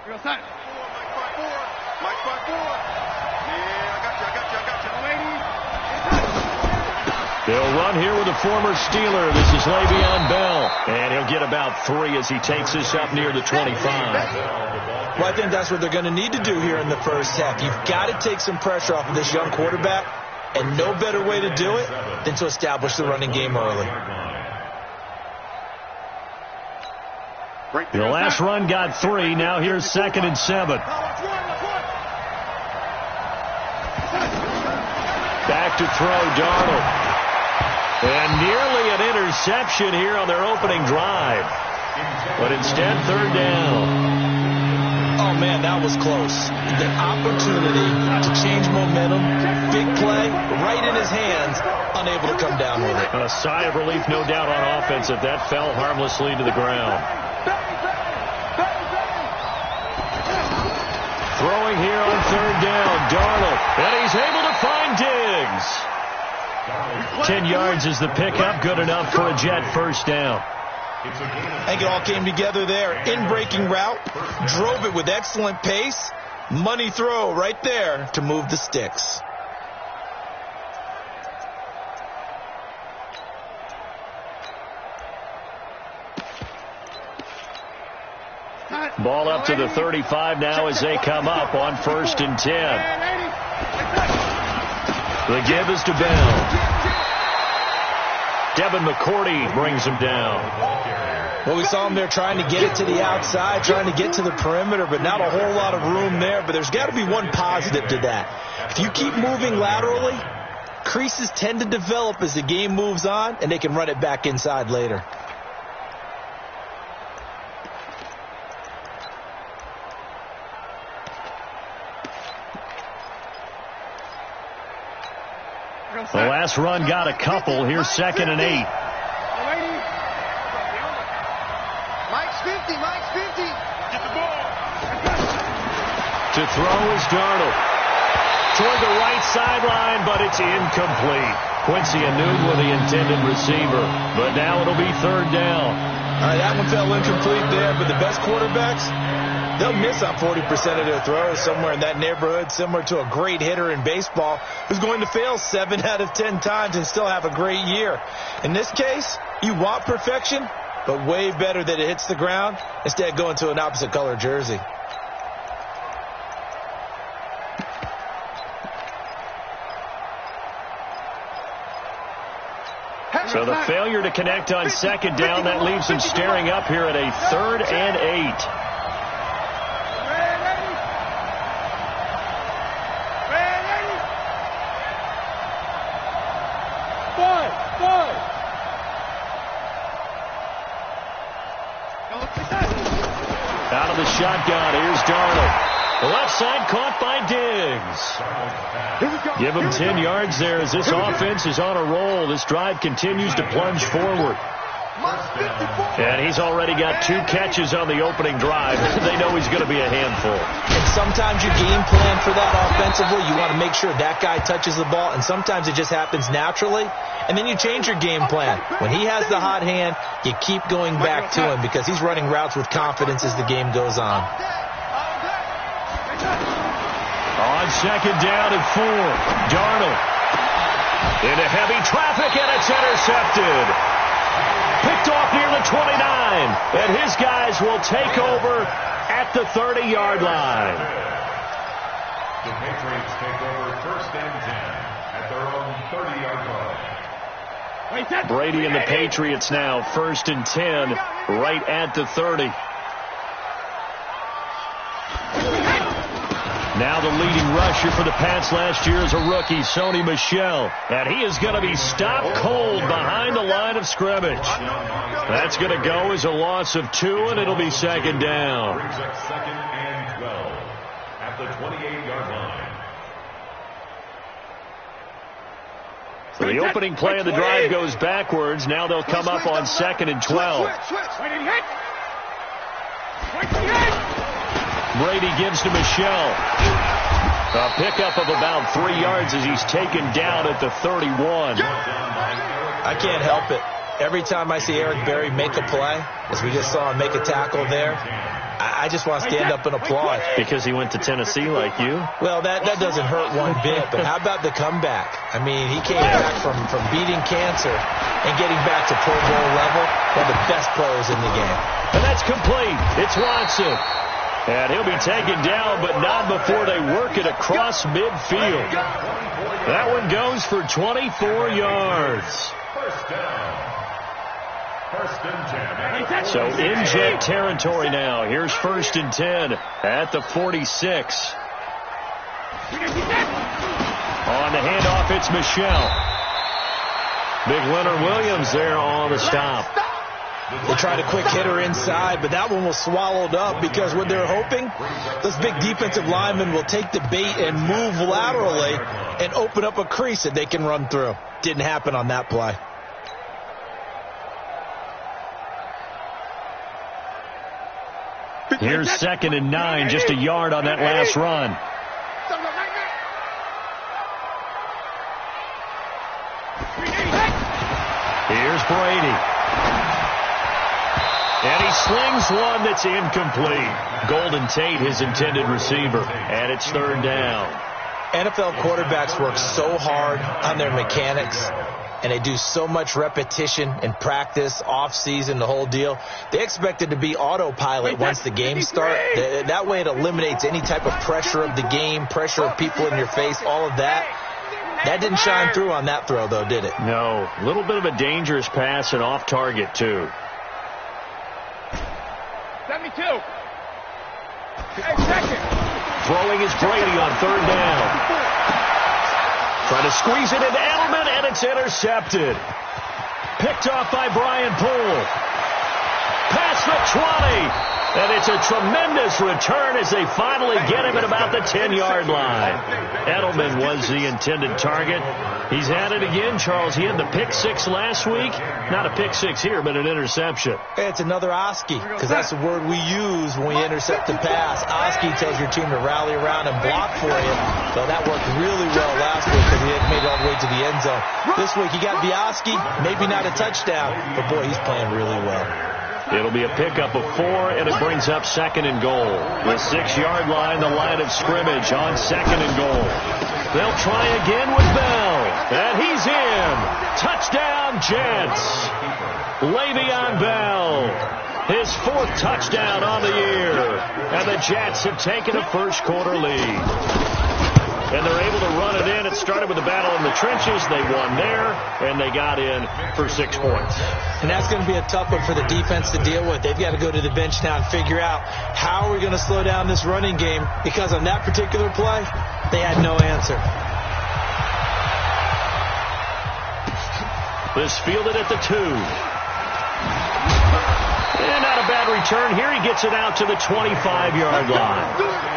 Mike 5-4. Mike 5-4. Yeah, I got you. They'll run here with a former Steeler. This is Le'Veon Bell. And he'll get about 3 as he takes this up near the 25. Well, I think that's what they're going to need to do here in the first half. You've got to take some pressure off of this young quarterback, and no better way to do it than to establish the running game early. The last run got 3. Now here's 2nd and 7. Back to throw, Darnold. And nearly an interception here on their opening drive. But instead, 3rd down. Oh, man, that was close. The opportunity to change momentum, big play, right in his hands, unable to come down with it. A sigh of relief, no doubt, on offense if that fell harmlessly to the ground. Throwing here on 3rd down, Darnold. And he's able to find Diggs. 10 yards is the pickup, good enough for a Jet first down. I think it all came together there. In-breaking route, drove it with excellent pace. Money throw right there to move the sticks. Ball up to the 35 now as they come up on 1st and 10. The give is to Bell. Devin McCourty brings him down. Well, we saw him there trying to get it to the outside, trying to get to the perimeter, but not a whole lot of room there. But there's got to be one positive to that. If you keep moving laterally, creases tend to develop as the game moves on, and they can run it back inside later. The last run got a couple. Here's 2nd and 8. Mike's 50. Mike's 50. Get the ball. To throw is Darnold. Toward the right sideline, but it's incomplete. Quincy Anoon with the intended receiver. But now it'll be 3rd down. All right, that one fell incomplete there, but the best quarterbacks, they'll miss on 40% of their throws, somewhere in that neighborhood, similar to a great hitter in baseball who's going to fail 7 out of 10 times and still have a great year. In this case, you want perfection, but way better that it hits the ground instead of going to an opposite color jersey. So the failure to connect on 2nd down, that leaves him staring up here at a 3rd and 8. Out of the shotgun, here's Darnold. The left side caught by Diggs. Give him 10 yards there as this offense is on a roll. This drive continues to plunge forward. And he's already got 2 catches on the opening drive. They know he's going to be a handful. And sometimes your game plan for that offensively, you want to make sure that guy touches the ball, and sometimes it just happens naturally. And then you change your game plan. When he has the hot hand, you keep going back to him because he's running routes with confidence as the game goes on. On 2nd down and 4, Darnold into heavy traffic, and it's intercepted. Picked off near the 29, and his guys will take over at the 30-yard line. The Patriots take over 1st and 10 at their own 30-yard line. Brady and the Patriots now 1st and 10 right at the 30. Now the leading rusher for the Pats last year is a rookie, Sony Michel. And he is going to be stopped cold behind the line of scrimmage. That's going to go as a loss of 2, and it'll be 2nd down. Brings up 2nd and 12 at the 28-yard line. So the opening play of the drive goes backwards. Now they'll come up on 2nd and 12. Brady gives to Michel. A pickup of about 3 yards as he's taken down at the 31. I can't help it. Every time I see Eric Berry make a play, as we just saw him make a tackle there, I just want to stand up and applaud. Because he went to Tennessee like you? Well, that doesn't hurt one bit, but how about the comeback? I mean, he came back from beating cancer and getting back to Pro Bowl level, one of the best players in the game. And that's complete. It's Watson. And he'll be taken down, but not before they work it across midfield. That one goes for 24 yards. First down. First and 10. So in Jet territory now. Here's 1st and 10 at the 46. On the handoff, it's Michelle. Big Leonard Williams there on the stop. They tried a quick hitter inside, but that one was swallowed up because what they're hoping, those big defensive linemen will take the bait and move laterally and open up a crease that they can run through. Didn't happen on that play. Here's 2nd and 9, just a yard on that last run. Here's Brady. And he slings one that's incomplete. Golden Tate, his intended receiver. And it's 3rd down. NFL quarterbacks work so hard on their mechanics, and they do so much repetition and practice, off-season, the whole deal. They expect it to be autopilot once the games start. That way it eliminates any type of pressure of the game, pressure of people in your face, all of that. That didn't shine through on that throw, though, did it? No. A little bit of a dangerous pass and off target, too. 72. Hey, second. Throwing is Brady on 3rd down. Trying to squeeze it into Edelman, and it's intercepted. Picked off by Brian Poole. Past the 20. And it's a tremendous return as they finally get him at about the 10-yard line. Edelman was the intended target. He's at it again, Charles. He had the pick 6 last week. Not a pick 6 here, but an interception. It's another Oski, because that's the word we use when we intercept the pass. Oski tells your team to rally around and block for you. So that worked really well last week because he had made it all the way to the end zone. This week he got the Oski, maybe not a touchdown, but boy, he's playing really well. It'll be a pickup of 4, and it brings up 2nd and goal. The 6-yard line, the line of scrimmage on 2nd and goal. They'll try again with Bell, and he's in. Touchdown, Jets. Le'Veon Bell, his 4th touchdown on the year, and the Jets have taken a first-quarter lead. And they're able to run it in. It started with a battle in the trenches. They won there, and they got in for 6 points. And that's going to be a tough one for the defense to deal with. They've got to go to the bench now and figure out how are we going to slow down this running game, because on that particular play, they had no answer. This fielded at the 2. And not a bad return here. He gets it out to the 25-yard line.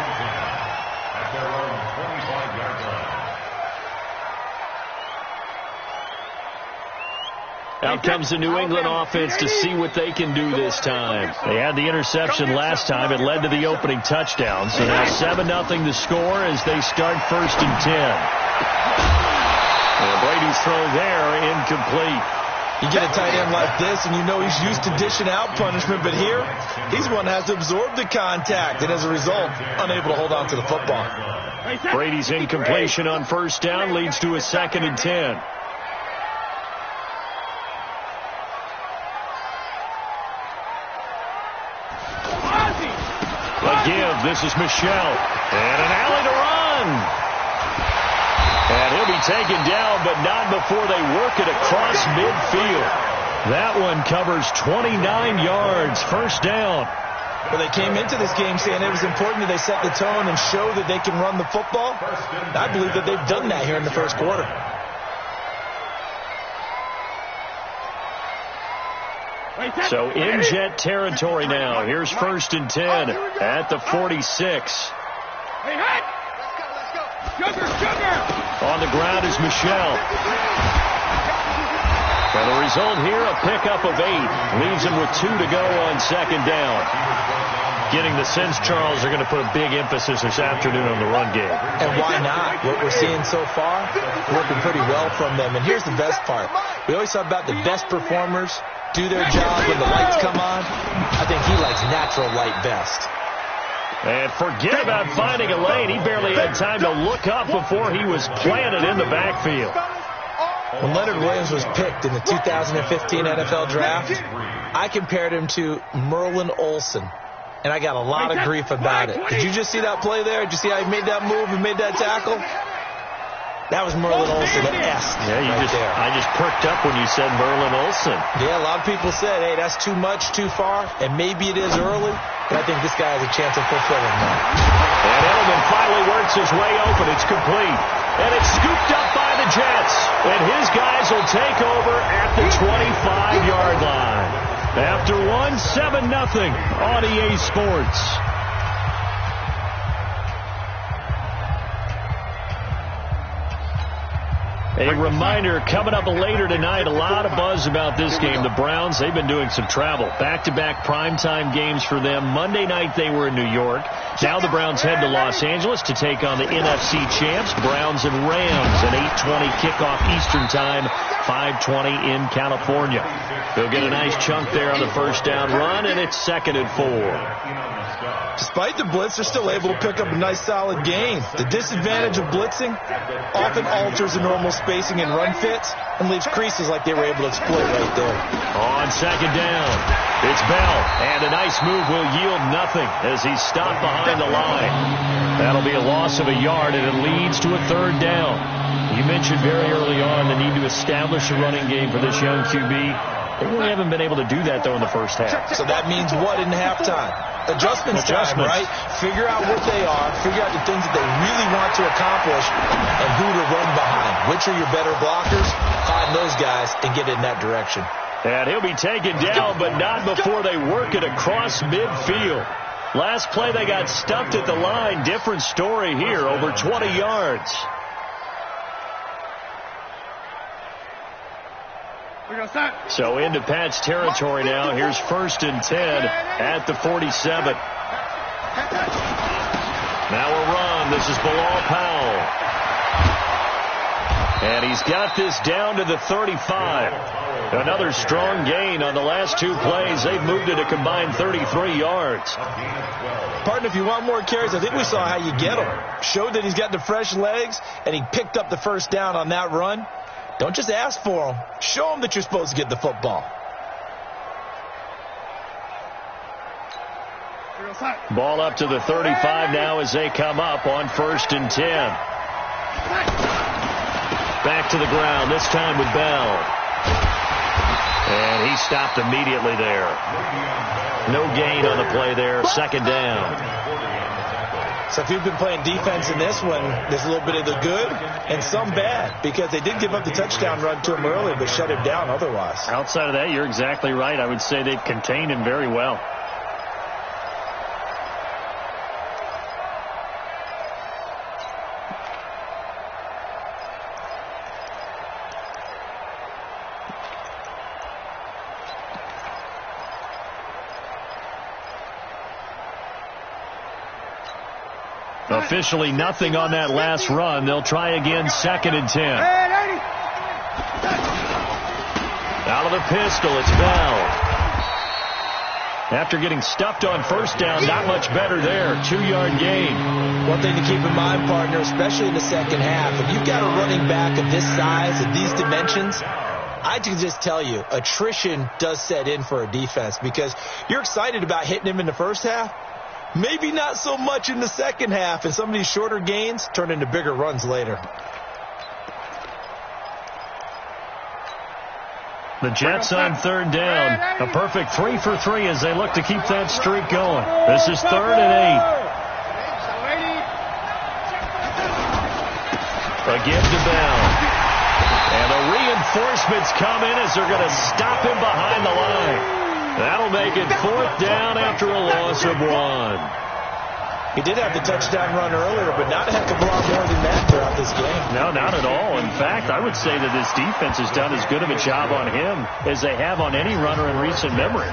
Out comes the New England offense to see what they can do this time. They had the interception last time. It led to the opening touchdown. So now 7-0 the score as they start 1st and 10. And Brady's throw there, incomplete. You get a tight end like this, and you know he's used to dishing out punishment, but here, he's one that has to absorb the contact, and as a result, unable to hold on to the football. Brady's incompletion on 1st down leads to a 2nd and 10. Give. This is Michelle. And an alley to run. And he'll be taken down, but not before they work it across midfield. That one covers 29 yards. 1st down. Well, they came into this game saying it was important that they set the tone and show that they can run the football. I believe that they've done that here in the 1st quarter. So in Jet territory now. Here's 1st and 10 at the 46. On the ground is Michelle. And the result here, a pickup of 8. Leaves him with 2 to go on 2nd down. Getting the sense, Charles, they're going to put a big emphasis this afternoon on the run game. And why not? What we're seeing so far, working pretty well from them. And here's the best part. We always talk about the best performers do their job when the lights come on. I think he likes natural light best. And forget about finding a lane. He barely had time to look up before he was planted in the backfield. When Leonard Williams was picked in the 2015 NFL Draft, I compared him to Merlin Olsen, and I got a lot of grief about it. Did you just see that play there? Did you see how he made that move and made that tackle? That was Merlin Olsen, an S. Yeah, I just perked up when you said Merlin Olsen. Yeah, a lot of people said, hey, that's too much, too far, and maybe it is early, but I think this guy has a chance of fulfilling that. And Edelman finally works his way open. It's complete. And it's scooped up by the Jets. And his guys will take over at the 25-yard line. After one, 7-0 on EA Sports. A reminder, coming up later tonight, a lot of buzz about this game. The Browns, they've been doing some travel. Back-to-back primetime games for them. Monday night, they were in New York. Now the Browns head to Los Angeles to take on the NFC champs, Browns and Rams, an 8:20 kickoff Eastern time, 5:20 in California. They'll get a nice chunk there on the first down run, and it's 2nd and 4. Despite the blitz, they're still able to pick up a nice, solid gain. The disadvantage of blitzing often alters the normal spacing and run fits and leaves creases like they were able to exploit right there. On 2nd down, it's Bell, and a nice move will yield nothing as he's stopped behind the line. That'll be a loss of a yard, and it leads to a 3rd down. You mentioned very early on the need to establish a running game for this young QB. They really haven't been able to do that, though, in the first half. So that means what in halftime? Adjustments time, right? Figure out what they are, figure out the things that they really want to accomplish, and who to run behind. Which are your better blockers? Find those guys and get in that direction. And he'll be taken down, but not before they work it across midfield. Last play, they got stuffed at the line. Different story here, over 20 yards. So into Pat's territory now. Here's 1st and 10 at the 47. Now a run. This is Bilal Powell. And he's got this down to the 35. Another strong gain on the last 2 plays. They've moved it a combined 33 yards. Partner, if you want more carries, I think we saw how you get them. Showed that he's got the fresh legs, and he picked up the first down on that run. Don't just ask for them. Show them that you're supposed to get the football. Ball up to the 35 now as they come up on 1st and 10. Back to the ground, this time with Bell. And he stopped immediately there. No gain on the play there, 2nd down. So if you've been playing defense in this one, there's a little bit of the good and some bad, because they did give up the touchdown run to him early, but shut him down otherwise. Outside of that, you're exactly right. I would say they've contained him very well. Officially nothing on that last run. They'll try again, 2nd and 10. Out of the pistol, it's Bell. After getting stuffed on 1st down, not much better there. 2-yard gain. One thing to keep in mind, partner, especially in the second half, if you've got a running back of this size, of these dimensions, I can just tell you, attrition does set in for a defense, because you're excited about hitting him in the first half. Maybe not so much in the second half, and some of these shorter gains turn into bigger runs later. The Jets on 3rd down. A perfect 3 for 3 as they look to keep that streak going. This is 3rd and 8. Again to Bell. And the reinforcements come in as they're going to stop him behind the line. That'll make it 4th down after a loss of 1. He did have the touchdown run earlier, but not a heck of a lot more than that throughout this game. No, not at all. In fact, I would say that this defense has done as good of a job on him as they have on any runner in recent memory.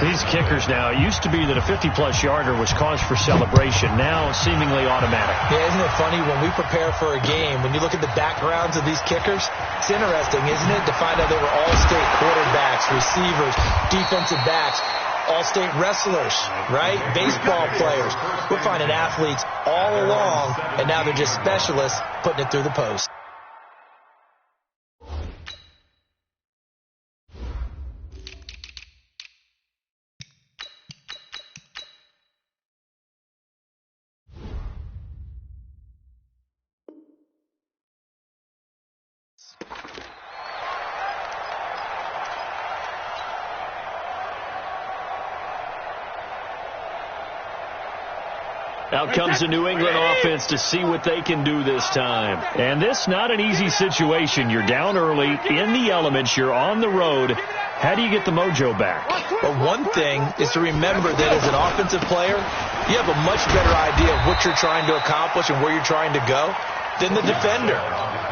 These kickers now, it used to be that a 50-plus yarder was cause for celebration. Now, seemingly automatic. Yeah, isn't it funny when we prepare for a game, when you look at the backgrounds of these kickers, it's interesting, isn't it, to find out they were all-state quarterbacks, receivers, defensive backs, all-state wrestlers, right? Baseball players. We're finding athletes all along, and now they're just specialists putting it through the post. Out comes the New England offense to see what they can do this time. And this not an easy situation. You're down early, in the elements, you're on the road. How do you get the mojo back? Well, one thing is to remember that as an offensive player, you have a much better idea of what you're trying to accomplish and where you're trying to go than the defender.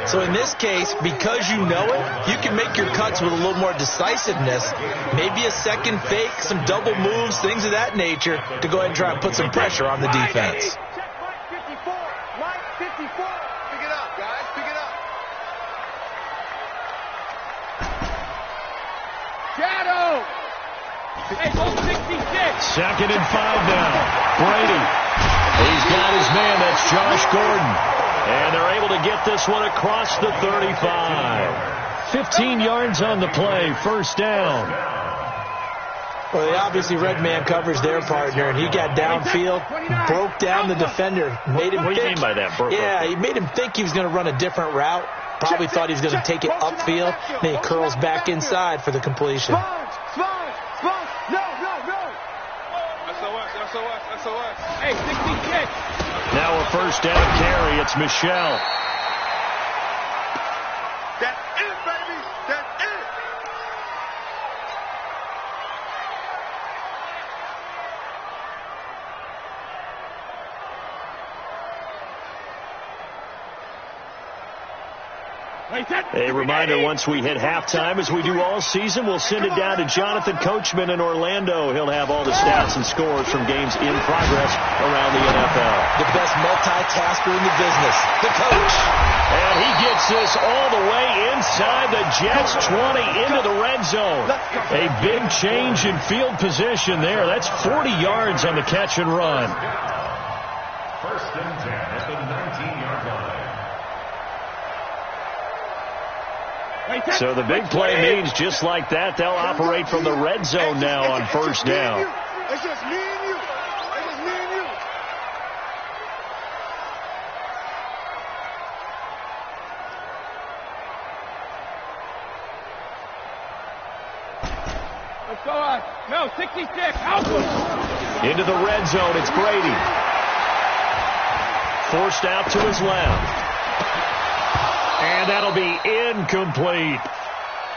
So in this case, because you know it, you can make your cuts with a little more decisiveness, maybe a second fake, some double moves, things of that nature, to go ahead and try and put some pressure on the defense. Mike 54. Pick it up, guys. Pick it up. Shadow. Hey, 66. Second and 5 now. Brady. He's got his man. That's Josh Gordon. And they're able to get this one across the 35. 15 yards on the play. First down. Well, they obviously red man covers their partner, and he got downfield, broke down the defender, made him What do you mean by that, Burke? Yeah, he made him think he was going to run a different route. Probably thought he was going to take it upfield. Then he curls back inside for the completion. No. SOS. Hey, 66. Now a first down carry. It's Michelle. That's it, baby. That's it. A reminder, once we hit halftime, as we do all season, we'll send it down to Jonathan Coachman in Orlando. He'll have all the stats and scores from games in progress around the NFL. The best multitasker in the business, the coach. And he gets this all the way inside the Jets 20 into the red zone. A big change in field position there. That's 40 yards on the catch and run. First and 10 at the 19-yard line. So the big play means just like that, they'll operate from the red zone now on first down. It's just me and you. It's just me and you. Let's go on. No, 66. Help him. Into the red zone, it's Brady. Forced out to his left. And that'll be incomplete.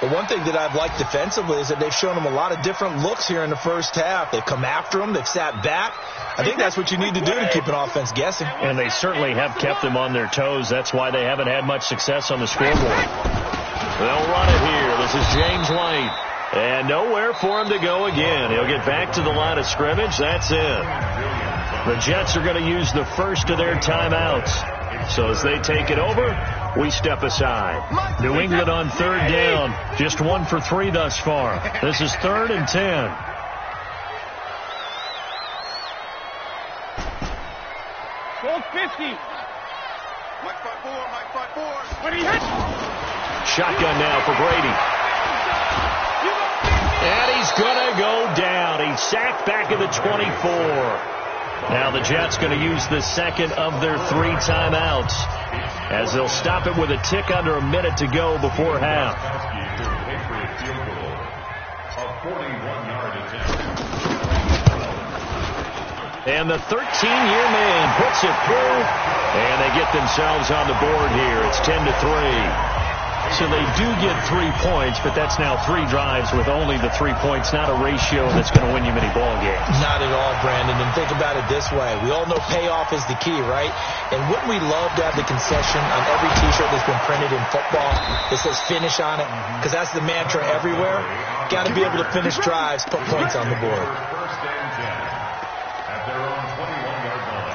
The one thing that I've liked defensively is that they've shown him a lot of different looks here in the first half. They've come after him. They've sat back. I think that's what you need to do to keep an offense guessing. And they certainly have kept them on their toes. That's why they haven't had much success on the scoreboard. They'll run it here. This is James White. And nowhere for him to go again. He'll get back to the line of scrimmage. That's it. The Jets are going to use the first of their timeouts. So as they take it over, we step aside. New England on third down. Just 1 for 3 thus far. This is 3rd and 10. Goal 50. Mike 5-4. What do you hit? Shotgun now for Brady. And he's going to go down. He's sacked back at the 24. Now the Jets going to use the second of their 3 timeouts as they'll stop it with a tick under a minute to go before half. And the 13-year man puts it through, and they get themselves on the board here. It's 10-3. So they do get 3 points, but that's now 3 drives with only the 3 points, not a ratio that's going to win you many ball games. Not at all, Brandon. And think about it this way. We all know payoff is the key, right? And wouldn't we love to have the concession on every T-shirt that's been printed in football that says finish on it? Because that's the mantra everywhere. Got to be able to finish drives, put points on the board. First and 10 at their own 21-yard line.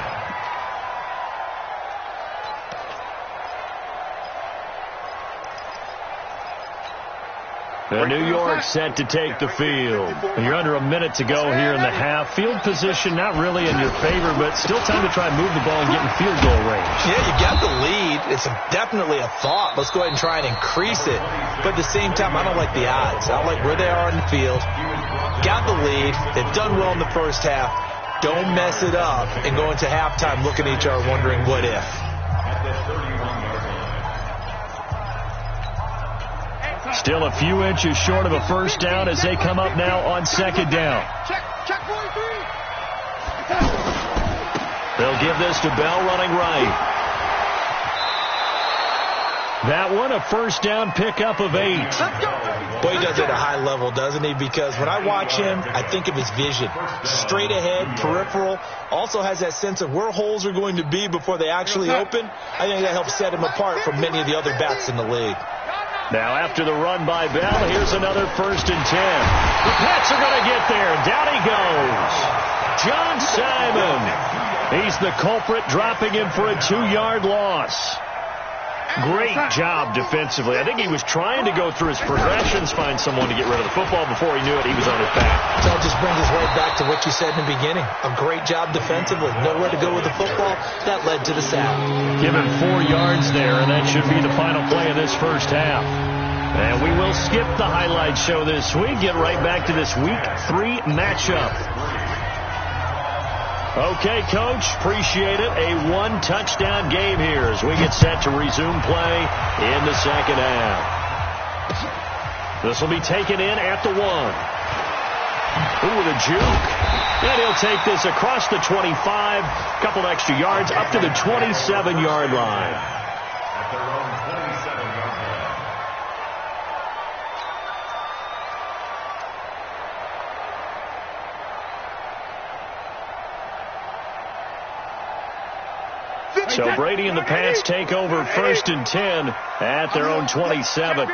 The New York set to take the field. You're under a minute to go here in the half. Field position not really in your favor, but still time to try and move the ball and get in field goal range. Yeah, you got the lead. It's definitely a thought. Let's go ahead and try and increase it. But at the same time, I don't like the odds. I don't like where they are in the field. Got the lead. They've done well in the first half. Don't mess it up and go into halftime looking at each other wondering what if. At the 31-yard line. Still a few inches short of a first down as they come up now on second down. Check 43. They'll give this to Bell running right. That one, a first down pickup of 8. Boy, he does it at a high level, doesn't he? Because when I watch him, I think of his vision. Straight ahead, peripheral. Also has that sense of where holes are going to be before they actually open. I think that helps set him apart from many of the other backs in the league. Now after the run by Bell, here's another first and 10. The Pats are going to get there. Down he goes. John Simon. He's the culprit, dropping him for a 2-yard loss. Great job defensively. I think he was trying to go through his progressions, find someone to get rid of the football. Before he knew it, he was on his back. So it just brings us right back to what you said in the beginning. A great job defensively. Nowhere to go with the football. That led to the sack. Give him 4 yards there, and that should be the final play of this first half. And we will skip the highlight show this week. Get right back to this Week 3 matchup. Okay, Coach, appreciate it. A 1-touchdown game here as we get set to resume play in the second half. This will be taken in at the 1. Ooh, the juke. And he'll take this across the 25. Couple extra yards up to the 27-yard line. At their own 27-yard line. So Brady and the Pats take over first and 10 at their own 27.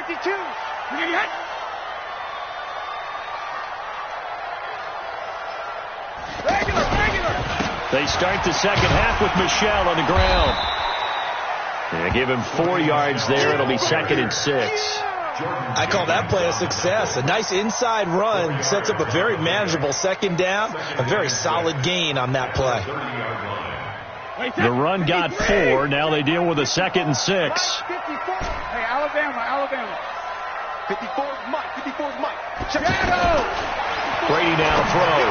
They start the second half with Michel on the ground. They give him 4 yards there. It'll be second and 6. I call that play a success. A nice inside run sets up a very manageable second down. A very solid gain on that play. The run got 4. Now they deal with a second and 6. Hey, Alabama. 54's Mike. Brady now throw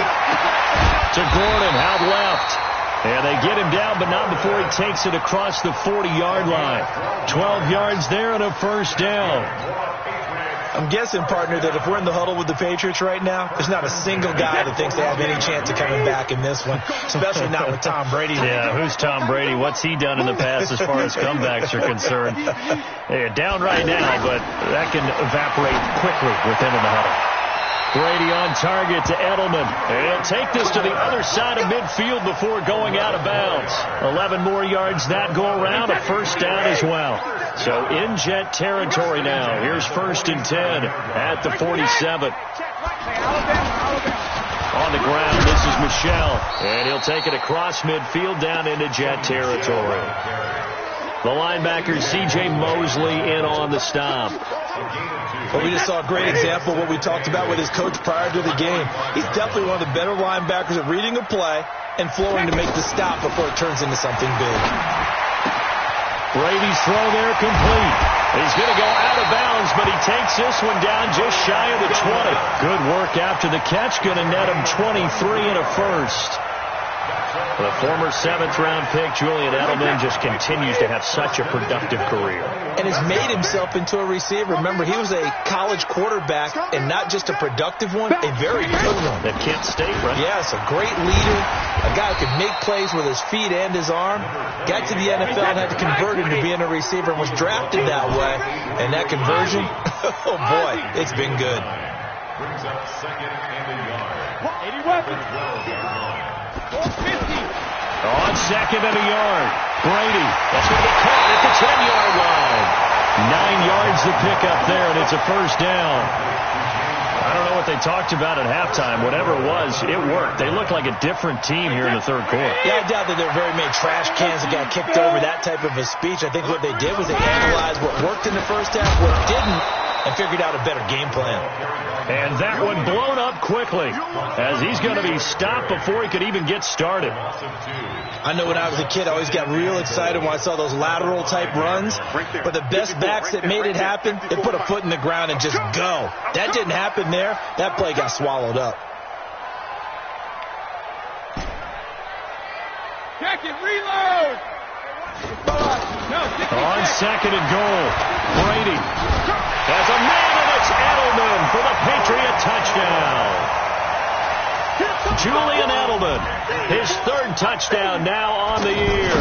to Gordon, out left. And they get him down, but not before he takes it across the 40-yard line. 12 yards there and a first down. I'm guessing, partner, that if we're in the huddle with the Patriots right now, there's not a single guy that thinks they have any chance of coming back in this one, especially not with Tom Brady. Yeah, who's Tom Brady? What's he done in the past as far as comebacks are concerned? Yeah, down right now, but that can evaporate quickly with him in the huddle. Brady on target to Edelman. And he'll take this to the other side of midfield before going out of bounds. 11 more yards that go around, a first down as well. So in Jet territory now. Here's first and 10 at the 47. On the ground, this is Michel. And he'll take it across midfield down into Jet territory. The linebacker, C.J. Mosley, in on the stop. Well, we just saw a great example of what we talked about with his coach prior to the game. He's definitely one of the better linebackers at reading a play and flowing to make the stop before it turns into something big. Brady's throw there complete. He's going to go out of bounds, but he takes this one down just shy of the 20. Good work after the catch. Going to net him 23 and a first. The former 7th-round pick, Julian Edelman, just continues to have such a productive career. And has made himself into a receiver. Remember, he was a college quarterback, and not just a productive one, a very good one. At Kent State, right? Yes, a great leader, a guy who could make plays with his feet and his arm. Got to the NFL and had to convert into being a receiver and was drafted that way. And that conversion, oh boy, it's been good. Brings up 2nd and a yard. 80 weapons. 450. On 2nd and a yard. Brady. That's going to be caught at the 10-yard line. 9 yards to pick up there, and it's a first down. I don't know what they talked about at halftime. Whatever it was, it worked. They looked like a different team here in the 3rd quarter. Yeah, I doubt that there were very many trash cans that got kicked over, that type of a speech. I think what they did was they analyzed what worked in the first half, what didn't, and figured out a better game plan. And that one blown up quickly as he's going to be stopped before he could even get started. I know when I was a kid, I always got real excited when I saw those lateral-type runs. But the best backs that made it happen, they put a foot in the ground and just go. That didn't happen there. That play got swallowed up. Check it, reload. On 2nd and goal, Brady has a man, and it's Edelman for the Patriot touchdown. Julian Edelman, his 3rd touchdown now on the year.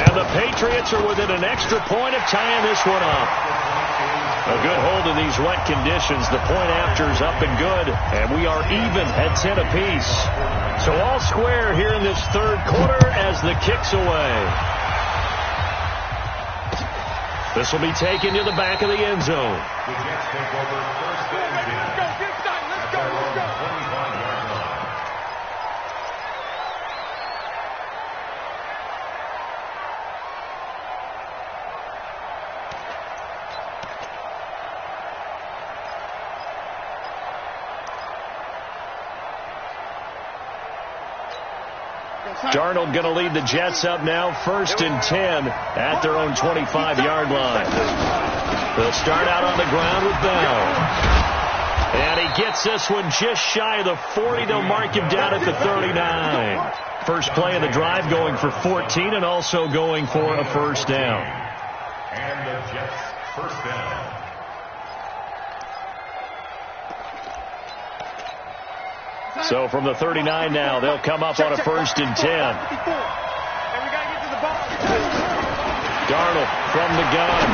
And the Patriots are within an extra point of tying this one up. A good hold in these wet conditions. The point after's up and good, and we are even at 10 apiece. So all square here in this 3rd quarter as the kick's away. This will be taken to the back of the end zone. The Jets take over 1st and 10. Let's go, get inside, let's go, let's go. 25-yard line. Darnold going to lead the Jets up now, 1st and 10 at their own 25-yard line. They'll start out on the ground with Bell. And he gets this one just shy of the 40. They'll mark him down at the 39. First play of the drive going for 14 and also going for a first down. And the Jets first down. So from the 39 now, they'll come up on a 1st and 10. Darnold from the gun.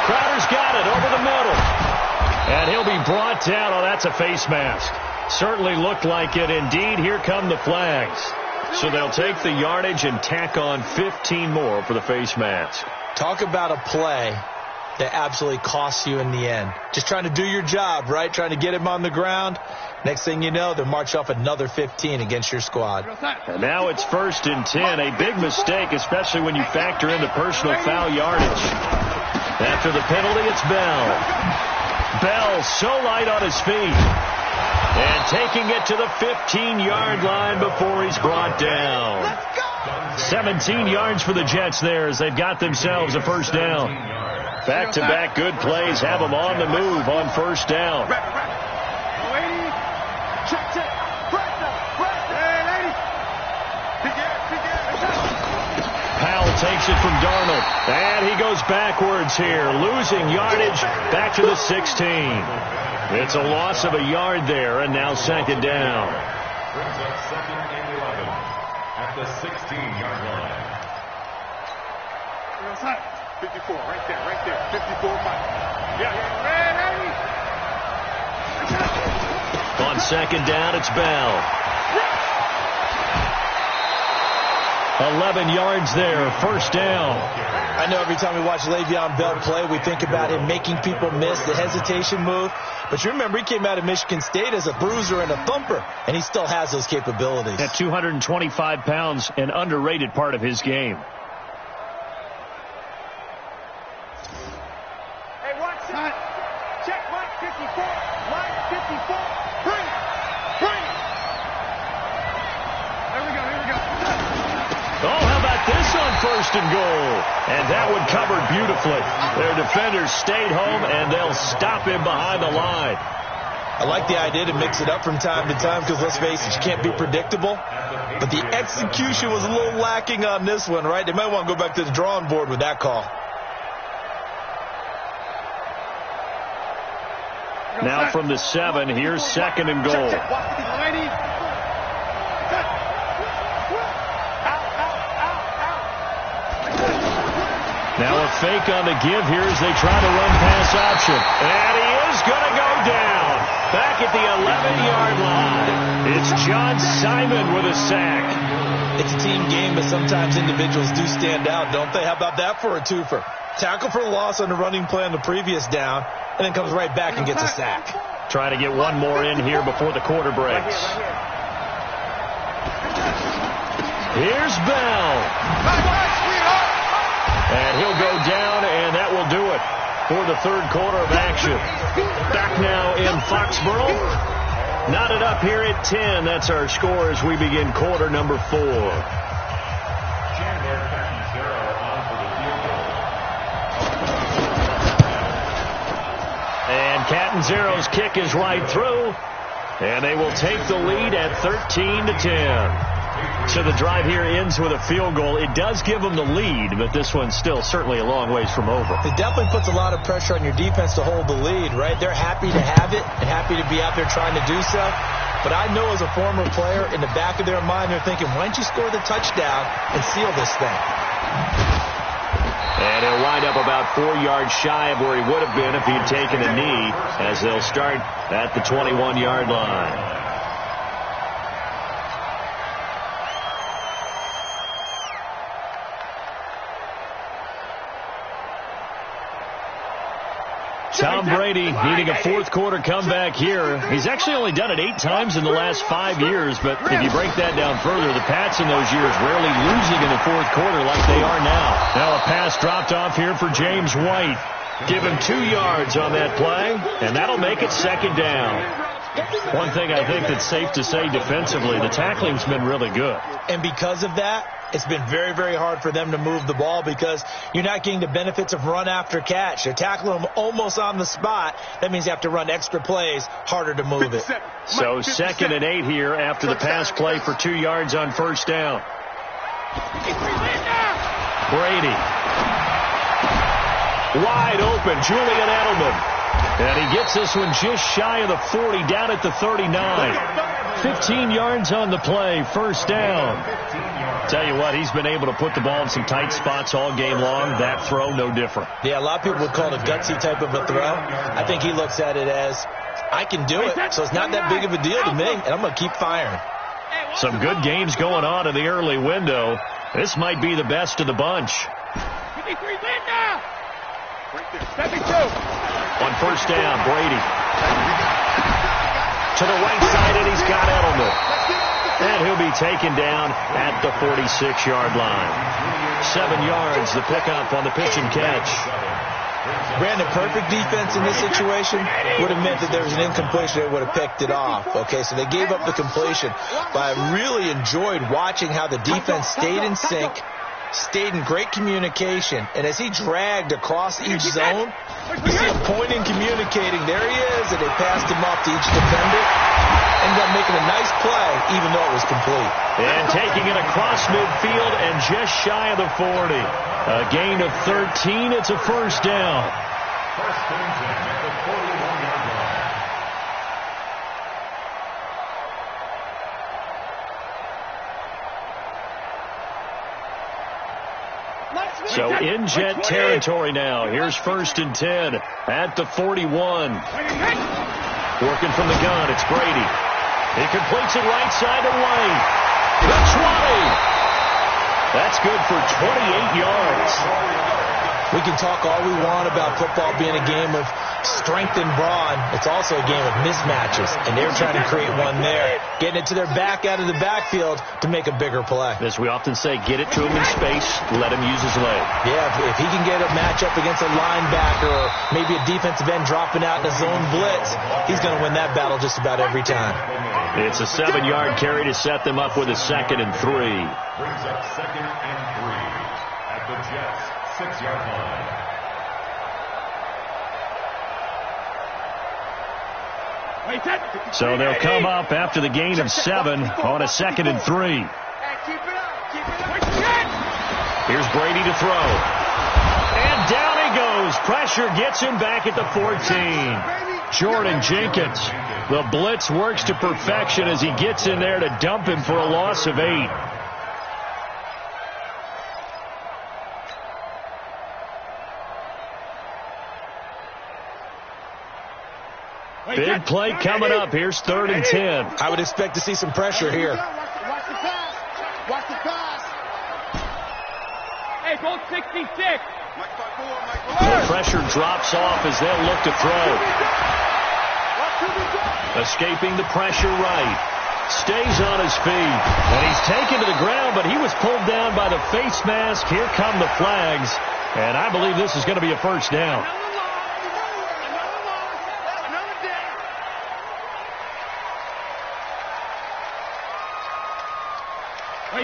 Crowder's got it over the middle. And he'll be brought down. Oh, that's a face mask. Certainly looked like it. Indeed, here come the flags. So they'll take the yardage and tack on 15 more for the face mask. Talk about a play that absolutely costs you in the end. Just trying to do your job, right? Trying to get him on the ground. Next thing you know, they'll march off another 15 against your squad. And now it's 1st and 10. A big mistake, especially when you factor in the personal foul yardage. After the penalty, it's Bell. Bell so light on his feet. And taking it to the 15-yard line before he's brought down. 17 yards for the Jets there as they've got themselves a first down. Back-to-back good plays have them on the move on first down. Powell takes it from Darnold. And he goes backwards here, losing yardage back to the 16. It's a loss of a yard there, and now 2nd down. Brings up 2nd and 11 at the 16-yard line. 54, right there, 54, Mike. Yeah, ready. On 2nd down, it's Bell. 11 yards there, first down. I know every time we watch Le'Veon Bell play, we think about him making people miss the hesitation move. But you remember, he came out of Michigan State as a bruiser and a thumper, and he still has those capabilities. At 225 pounds, an underrated part of his game. Hey, watch that. Check Mike 54. Mike 54. Bring it. Bring it. Here we go. Oh, how about this on 1st and goal? And that one covered beautifully. Their defenders stayed home, and they'll stop him behind the line. I like the idea to mix it up from time to time because, let's face it, you can't be predictable. But the execution was a little lacking on this one, right? They might want to go back to the drawing board with that call. Now from the 7, here's 2nd and goal. Now a fake on the give here as they try to run pass option. And he is going to go down. Back at the 11-yard line. It's John Simon with a sack. It's a team game, but sometimes individuals do stand out, don't they? How about that for a twofer? Tackle for the loss on the running play on the previous down, and then comes right back and gets a sack. Trying to get one more in here before the quarter breaks. Here's Bell. And he'll go down, and that will do it for the third quarter of action. Back now in Foxborough. Knotted up here at 10. That's our score as we begin quarter number 4. And Catanzaro's kick is right through. And they will take the lead at 13-10. So the drive here ends with a field goal. It does give them the lead, but this one's still certainly a long ways from over. It definitely puts a lot of pressure on your defense to hold the lead, right? They're happy to have it and happy to be out there trying to do so. But I know as a former player, in the back of their mind, they're thinking, why don't you score the touchdown and seal this thing? And he'll wind up about 4 yards shy of where he would have been if he had taken a knee, as they'll start at the 21-yard line. Tom Brady needing a fourth quarter comeback here. He's actually only done it 8 times in the last 5 years, but if you break that down further, the Pats in those years rarely losing in the fourth quarter like they are now. Now a pass dropped off here for James White. Give him 2 yards on that play, and that'll make it 2nd down. One thing I think that's safe to say defensively, the tackling's been really good. And because of that, it's been very, very hard for them to move the ball because you're not getting the benefits of run after catch. They're tackling them almost on the spot. That means you have to run extra plays, harder to move it. So 2nd and 8 here after the pass play for 2 yards on first down. Brady. Wide open, Julian Edelman. And he gets this one just shy of the 40, down at the 39. 15 yards on the play, first down. Tell you what, he's been able to put the ball in some tight spots all game long. That throw, no different. Yeah, a lot of people would call it a gutsy type of a throw. I think he looks at it as, I can do it, so it's not that big of a deal to me, and I'm going to keep firing. Some good games going on in the early window. This might be the best of the bunch. On first down, Brady. To the right side, and he's got Edelman. And he'll be taken down at the 46-yard line. 7 yards, the pickup on the pitch and catch. Brandon, perfect defense in this situation would have meant that there was an incompletion. They would have picked it off. Okay, so they gave up the completion. But I really enjoyed watching how the defense stayed in sync, stayed in great communication, and as he dragged across each zone, you see him pointing, communicating. There he is, and they passed him off to each defender. Ended up making a nice play, even though it was complete. And taking it across midfield and just shy of the 40. A gain of 13. It's a first down. First and 10 at the 41-yard line. So in Jet territory now. Here's first and 10 at the 41. Working from the gun, it's Brady. He completes it right side to White. The 20. That's good for 28 yards. We can talk all we want about football being a game of strength and brawn. It's also a game of mismatches, and they're trying to create one there. Getting it to their back out of the backfield to make a bigger play. As we often say, get it to him in space, let him use his leg. Yeah, if he can get a matchup against a linebacker or maybe a defensive end dropping out in a zone blitz, he's going to win that battle just about every time. It's a 7-yard carry to set them up with a 2nd and 3. Brings up 2nd and 3 at the Jets' 6-yard line. So they'll come up after the gain of 7 on a 2nd and 3. Here's Brady to throw. And down he goes. Pressure gets him back at the 14. Jordan Jenkins. The blitz works to perfection as he gets in there to dump him for a loss of 8. Big play coming up. Here's 3rd and 10. I would expect to see some pressure here. Watch the pass. Watch the pass. Hey, go 66. The pressure drops off as they'll look to throw. Escaping the pressure right. Stays on his feet. And he's taken to the ground, but he was pulled down by the face mask. Here come the flags. And I believe this is going to be a first down.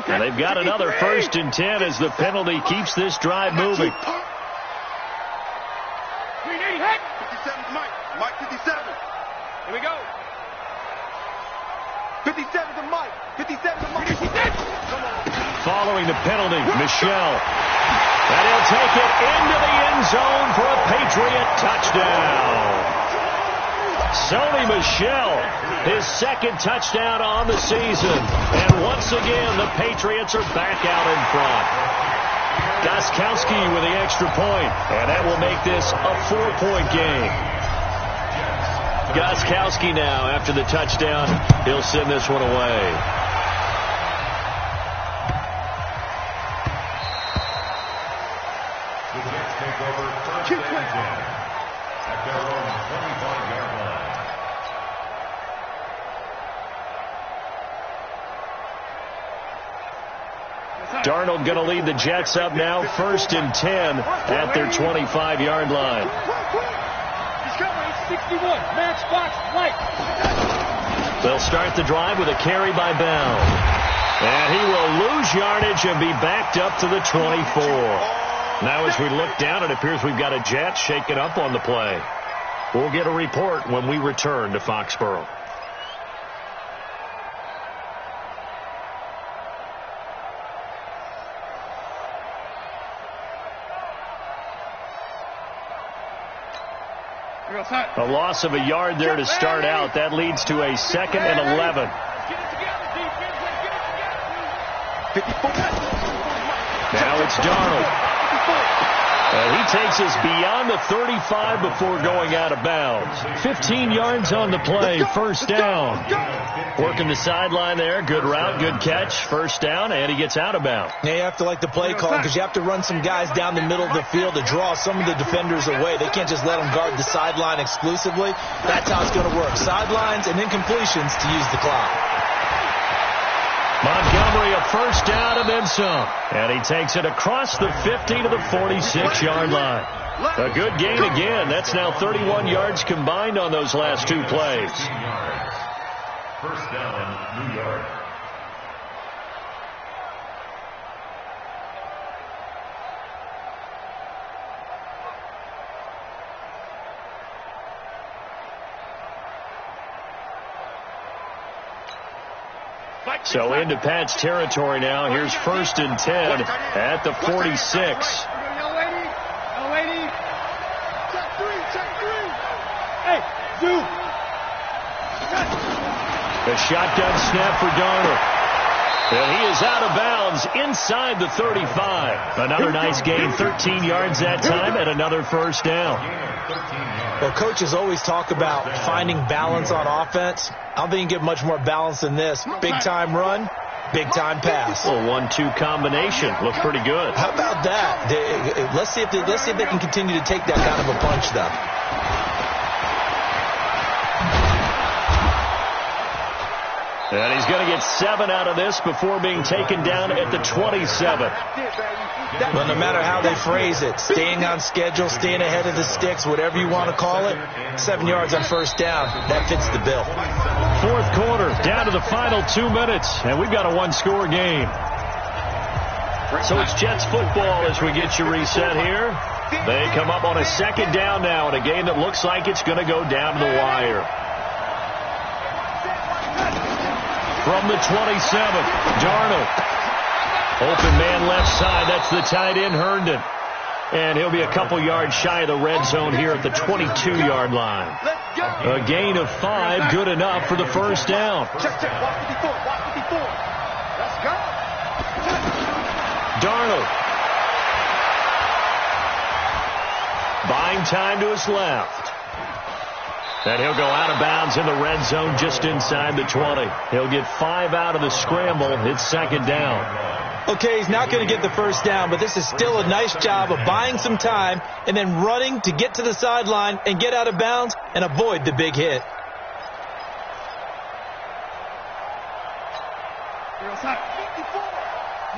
And they've got another 1st and 10 as the penalty keeps this drive moving. 57 Mike. Mike 57. Here we go. 57 to Mike. 57 to Mike. Following the penalty, Michel. And he'll take it into the end zone for a Patriot touchdown. Sony Michel, his 2nd touchdown on the season. And once again, the Patriots are back out in front. Gostkowski with the extra point, and that will make this a 4-point game. Gostkowski now, after the touchdown, he'll send this one away. The Jets take over 1st and 10 at their own 25-yard line. Darnold going to lead the Jets up now, 1st and 10 at their 25-yard line. He's coming. 61. Match box. Right. They'll start the drive with a carry by Bell. And he will lose yardage and be backed up to the 24. Now as we look down, it appears we've got a Jet shaken up on the play. We'll get a report when we return to Foxborough. A loss of a yard there to start out. That leads to a 2nd and 11. Now it's Darnold. And he takes us beyond the 35 before going out of bounds. 15 yards on the play, 1st down. Working the sideline there. Good route, good catch. 1st down, and he gets out of bounds. Yeah, you have to like the play call because you have to run some guys down the middle of the field to draw some of the defenders away. They can't just let them guard the sideline exclusively. That's how it's going to work. Sidelines and incompletions to use the clock. Montgomery, a 1st down and then some. And he takes it across the 50 to the 46-yard line. A good gain again. That's now 31 yards combined on those last 2 plays. 1st down, New York. So into Pat's territory now. Here's 1st and 10 at the 46. The shotgun snap for Darnold. And he is out of bounds inside the 35. Another nice gain, 13 yards that time, and another 1st down. Well, coaches always talk about finding balance on offense. I don't think you can get much more balance than this. Big-time run, big-time pass. A 1-2 combination. Looked pretty good. How about that? Let's see if they can continue to take that kind of a punch, though. And he's going to get 7 out of this before being taken down at the 27. Well, no matter how they phrase it, staying on schedule, staying ahead of the sticks, whatever you want to call it, 7 yards on 1st down, that fits the bill. 4th quarter, down to the final 2 minutes, and we've got a 1-score game. So it's Jets football as we get you reset here. They come up on a 2nd down now in a game that looks like it's going to go down to the wire. from the 27. Darnold. Open man left side. That's the tight end, Herndon. And he'll be a couple yards shy of the red zone here at the 22-yard line. A gain of 5, good enough for the first down. Check. Watch 54. Let's go. Darnold. Buying time to his left. And he'll go out of bounds in the red zone just inside the 20. He'll get 5 out of the scramble. It's second down. Okay, he's not going to get the first down, but this is still a nice job of buying some time and then running to get to the sideline and get out of bounds and avoid the big hit.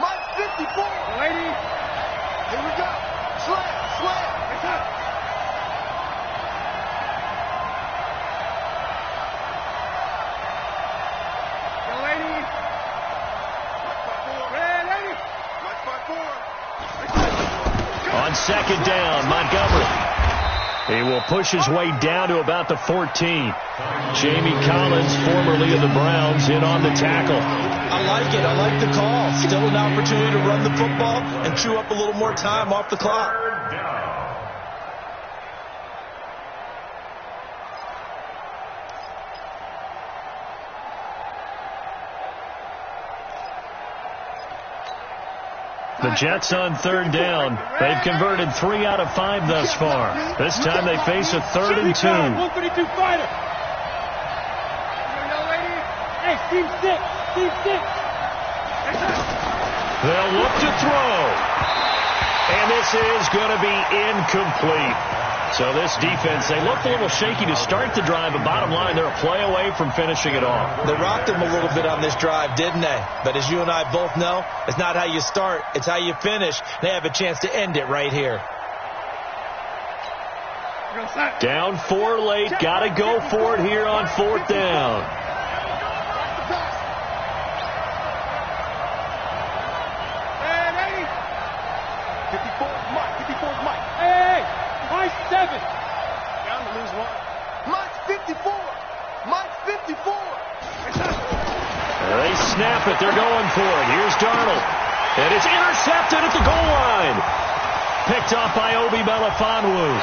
Mike 54. Lady. Here we go. Slam. On second down, Montgomery. He will push his way down to about the 14. Jamie Collins, formerly of the Browns, in on the tackle. I like it. I like the call. Still an opportunity to run the football and chew up a little more time off the clock. The Jets on third down. They've converted 3 out of 5 thus far. This time they face a 3rd and 2. 152 fighter. Hey, Steve 6. They'll look to throw. And this is going to be incomplete. So this defense, they looked a little shaky to start the drive, but bottom line, they're a play away from finishing it off. They rocked them a little bit on this drive, didn't they? But as you and I both know, it's not how you start, it's how you finish. They have a chance to end it right here. Down 4 late, got to go for it here on 4th down. Mike 7. Down to lose 1. Mike 54. They snap it. They're going for it. Here's Darnold. And it's intercepted at the goal line. Picked off by Obi Melifonwu.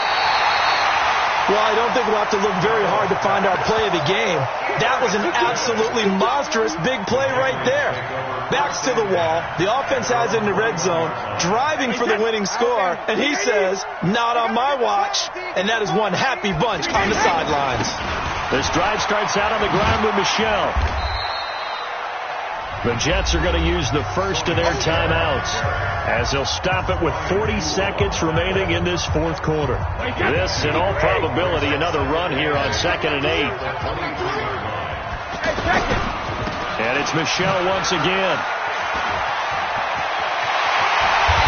Well, I don't think we'll have to look very hard to find our play of the game. That was an absolutely monstrous big play right there. Backs to the wall. The offense has it in the red zone, driving for the winning score, and he says, not on my watch. And that is one happy bunch on the sidelines. This drive starts out on the ground with Michel. The Jets are going to use the first of their timeouts as they'll stop it with 40 seconds remaining in this 4th quarter. This, in all probability, another run here on 2nd and 8. And it's Michel once again.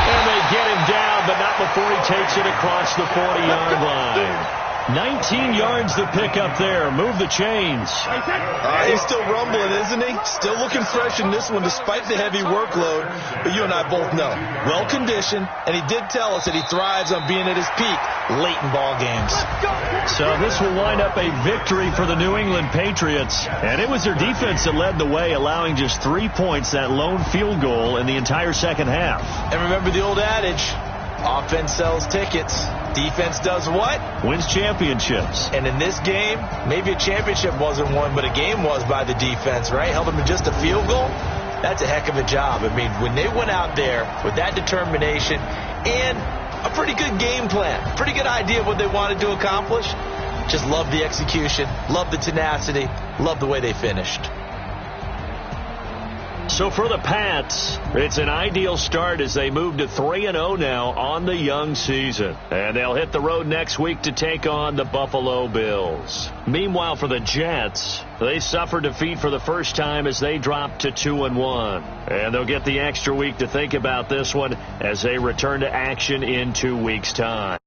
And they get him down, but not before he takes it across the 40-yard line. 19 yards to pick up there. Move the chains. He's still rumbling, isn't he? Still looking fresh in this one despite the heavy workload. But you and I both know, well-conditioned, and he did tell us that he thrives on being at his peak late in ball games. So this will wind up a victory for the New England Patriots. And it was their defense that led the way, allowing just 3 points, that lone field goal in the entire second half. And remember the old adage, offense sells tickets. Defense does what? Wins championships. And in this game, maybe a championship wasn't won, but a game was by the defense, right? Held them to just a field goal. That's a heck of a job. I mean, when they went out there with that determination and a pretty good game plan, pretty good idea of what they wanted to accomplish, just love the execution, love the tenacity, love the way they finished. So for the Pats, it's an ideal start as they move to 3-0 now on the young season. And they'll hit the road next week to take on the Buffalo Bills. Meanwhile, for the Jets, they suffered defeat for the first time as they dropped to 2-1. And they'll get the extra week to think about this one as they return to action in 2 weeks' time.